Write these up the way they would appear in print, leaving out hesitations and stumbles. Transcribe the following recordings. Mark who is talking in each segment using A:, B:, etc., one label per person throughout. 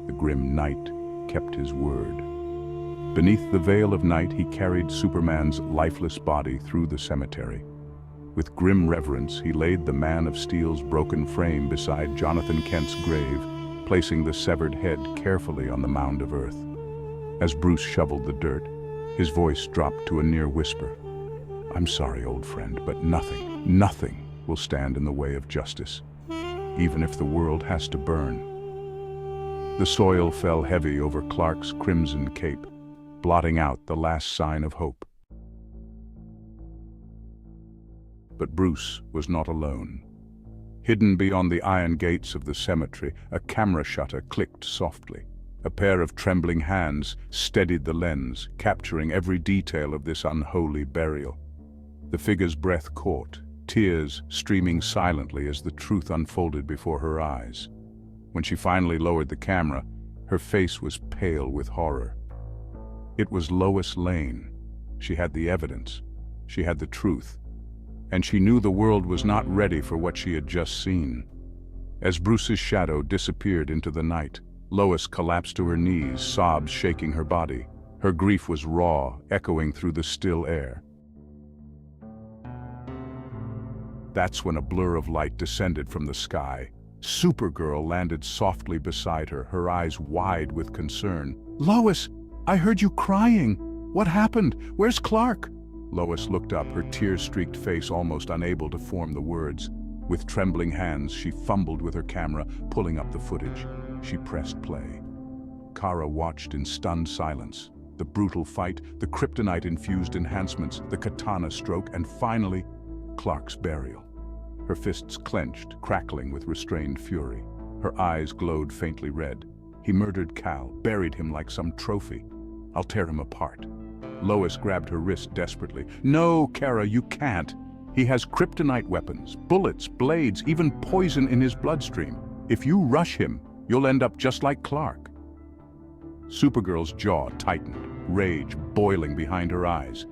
A: The grim knight kept his word. Beneath the veil of night, he carried Superman's lifeless body through the cemetery. With grim reverence, he laid the Man of Steel's broken frame beside Jonathan Kent's grave, placing the severed head carefully on the mound of earth. As Bruce shoveled the dirt, his voice dropped to a near whisper. "I'm sorry, old friend, but nothing will stand in the way of justice, even if the world has to burn." The soil fell heavy over Clark's crimson cape, blotting out the last sign of hope. But Bruce was not alone. Hidden beyond the iron gates of the cemetery, a camera shutter clicked softly. A pair of trembling hands steadied the lens, capturing every detail of this unholy burial. The figure's breath caught, tears streaming silently as the truth unfolded before her eyes. When she finally lowered the camera, her face was pale with horror. It was Lois Lane. She had the evidence. She had the truth. And she knew the world was not ready for what she had just seen. As Bruce's shadow disappeared into the night, Lois collapsed to her knees, sobs shaking her body. Her grief was raw, echoing through the still air. That's when a blur of light descended from the sky. Supergirl landed softly beside her, her eyes wide with concern. "Lois, I heard you crying. What happened? Where's Clark?" Lois looked up, her tear-streaked face almost unable to form the words. With trembling hands, she fumbled with her camera, pulling up the footage. She pressed play. Kara watched in stunned silence. The brutal fight, the kryptonite-infused enhancements, the katana stroke, and finally, Clark's burial. Her fists clenched, crackling with restrained fury. Her eyes glowed faintly red. He murdered Cal, buried him like some trophy. I'll tear him apart. Lois grabbed her wrist desperately. "No, Kara, you can't. He has kryptonite weapons, bullets, blades, even poison in his bloodstream. If you rush him, you'll end up just like Clark." Supergirl's jaw tightened, rage boiling behind her eyes.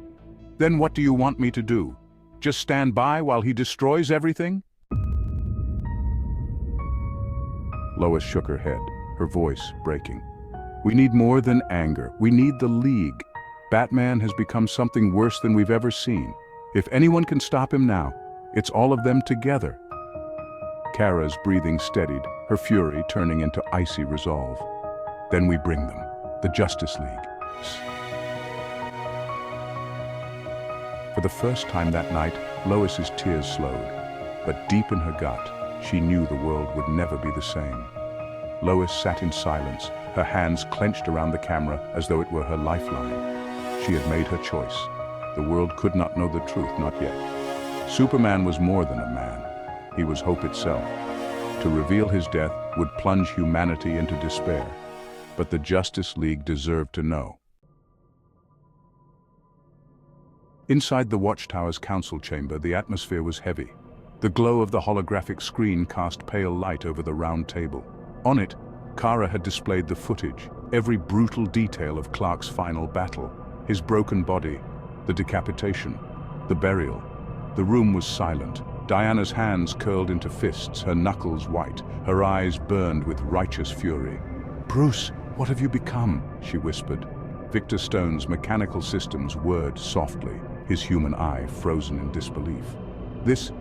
A: "Then what do you want me to do? Just stand by while he destroys everything?" Lois shook her head, her voice breaking. "We need more than anger. We need the League. Batman has become something worse than we've ever seen. If anyone can stop him now, it's all of them together." Kara's breathing steadied, her fury turning into icy resolve. "Then we bring them, the Justice League." For the first time that night, Lois's tears slowed. But deep in her gut, she knew the world would never be the same. Lois sat in silence, her hands clenched around the camera as though it were her lifeline. She had made her choice. The world could not know the truth, not yet. Superman was more than a man. He was hope itself. To reveal his death would plunge humanity into despair. But the Justice League deserved to know. Inside the Watchtower's council chamber, the atmosphere was heavy. The glow of the holographic screen cast pale light over the round table. On it, Kara had displayed the footage, every brutal detail of Clark's final battle. His broken body, the decapitation, the burial. The room was silent. Diana's hands curled into fists, her knuckles white, her eyes burned with righteous fury. "Bruce, what have you become?" she whispered. Victor Stone's mechanical systems whirred softly, his human eye frozen in disbelief. This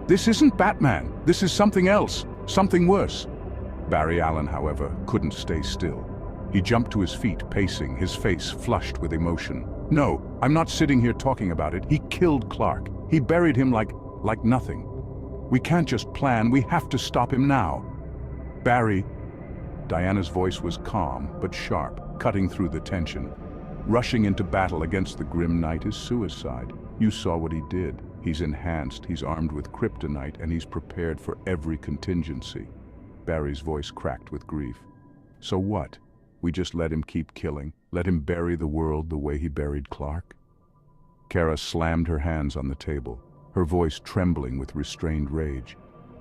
A: isn't Batman. This is something else, something worse." Barry Allen, however, couldn't stay still. He jumped to his feet, pacing, his face flushed with emotion. "No, I'm not sitting here talking about it. He killed Clark. He buried him like nothing. We can't just plan, we have to stop him now." "Barry," Diana's voice was calm but sharp, cutting through the tension. "Rushing into battle against the Grim Knight is suicide. You saw what he did. He's enhanced, he's armed with kryptonite, and he's prepared for every contingency." Barry's voice cracked with grief. "So what? We just let him keep killing, let him bury the world the way he buried Clark?" Kara slammed her hands on the table, her voice trembling with restrained rage.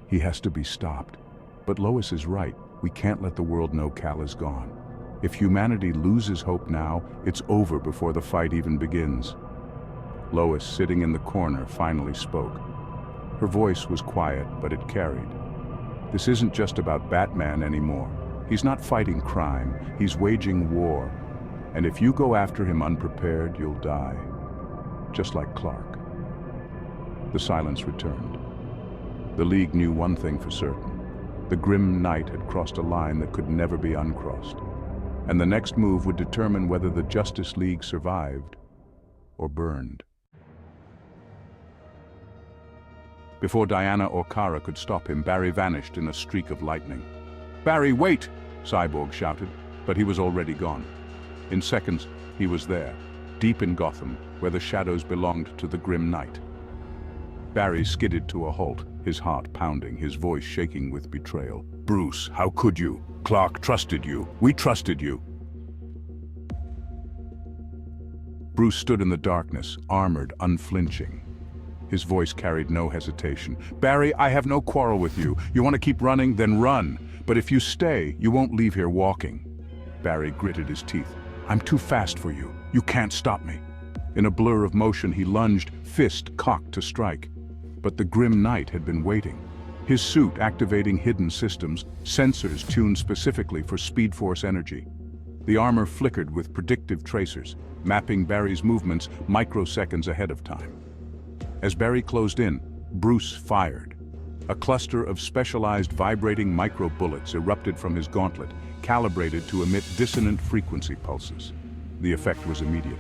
A: "He has to be stopped. But Lois is right. We can't let the world know Cal is gone. If humanity loses hope now, it's over before the fight even begins." Lois, sitting in the corner, finally spoke. Her voice was quiet, but it carried. "This isn't just about Batman anymore. He's not fighting crime, he's waging war. And if you go after him unprepared, you'll die. Just like Clark. The silence returned. The League knew one thing for certain. The grim night had crossed a line that could never be uncrossed. And the next move would determine whether the Justice League survived or burned. Before Diana or Kara could stop him, Barry vanished in a streak of lightning. "Barry, wait!" Cyborg shouted, but he was already gone. In seconds, he was there, deep in Gotham, where the shadows belonged to the grim night. Barry skidded to a halt, his heart pounding, his voice shaking with betrayal. "Bruce, how could you? Clark trusted you. We trusted you." Bruce stood in the darkness, armored, unflinching. His voice carried no hesitation. "Barry, I have no quarrel with you. You want to keep running? Then run. But if you stay, you won't leave here walking." Barry gritted his teeth. "I'm too fast for you. You can't stop me." In a blur of motion, he lunged, fist cocked to strike. But the grim night had been waiting. His suit activating hidden systems, sensors tuned specifically for Speed Force energy. The armor flickered with predictive tracers, mapping Barry's movements microseconds ahead of time. As Barry closed in, Bruce fired. A cluster of specialized vibrating micro-bullets erupted from his gauntlet, calibrated to emit dissonant frequency pulses. The effect was immediate.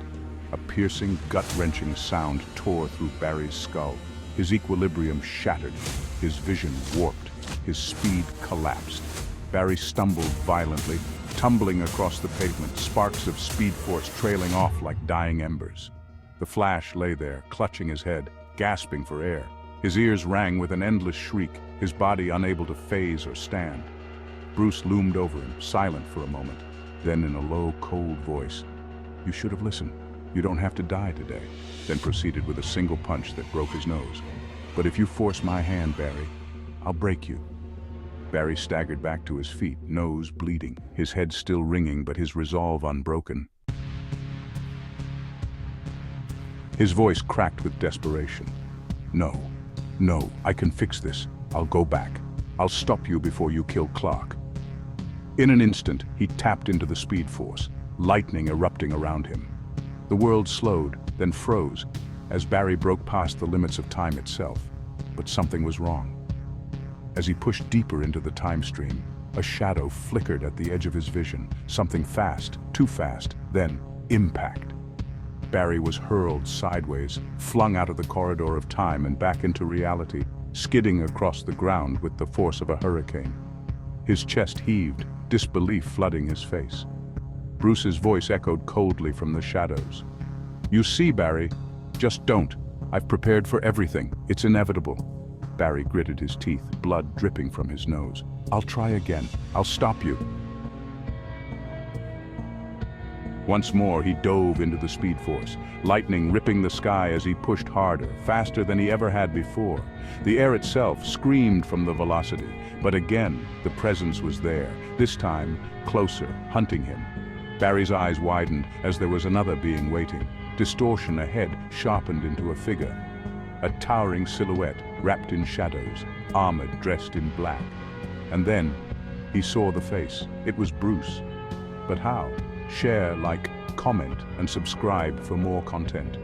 A: A piercing, gut-wrenching sound tore through Barry's skull. His equilibrium shattered, his vision warped, his speed collapsed. Barry stumbled violently, tumbling across the pavement, sparks of Speed Force trailing off like dying embers. The Flash lay there, clutching his head, gasping for air. His ears rang with an endless shriek, his body unable to phase or stand. Bruce loomed over him, silent for a moment. Then in a low, cold voice, "You should have listened. You don't have to die today," then proceeded with a single punch that broke his nose. "But if you force my hand, Barry, I'll break you." Barry staggered back to his feet, nose bleeding, his head still ringing but his resolve unbroken. His voice cracked with desperation. No, I can fix this. I'll go back. I'll stop you before you kill Clark." In an instant, he tapped into the Speed Force, lightning erupting around him. The world slowed, then froze, as Barry broke past the limits of time itself. But something was wrong. As he pushed deeper into the time stream, a shadow flickered at the edge of his vision, something fast, too fast, then impact. Barry was hurled sideways, flung out of the corridor of time and back into reality, skidding across the ground with the force of a hurricane. His chest heaved, disbelief flooding his face. Bruce's voice echoed coldly from the shadows. "You see, Barry, just don't. I've prepared for everything. It's inevitable." Barry gritted his teeth, blood dripping from his nose. "I'll try again. I'll stop you." Once more, he dove into the Speed Force, lightning ripping the sky as he pushed harder, faster than he ever had before. The air itself screamed from the velocity, but again, the presence was there, this time closer, hunting him. Barry's eyes widened as there was another being waiting. Distortion ahead sharpened into a figure. A towering silhouette, wrapped in shadows, armored, dressed in black. And then, he saw the face. It was Bruce. But how? Share, like, comment, and subscribe for more content.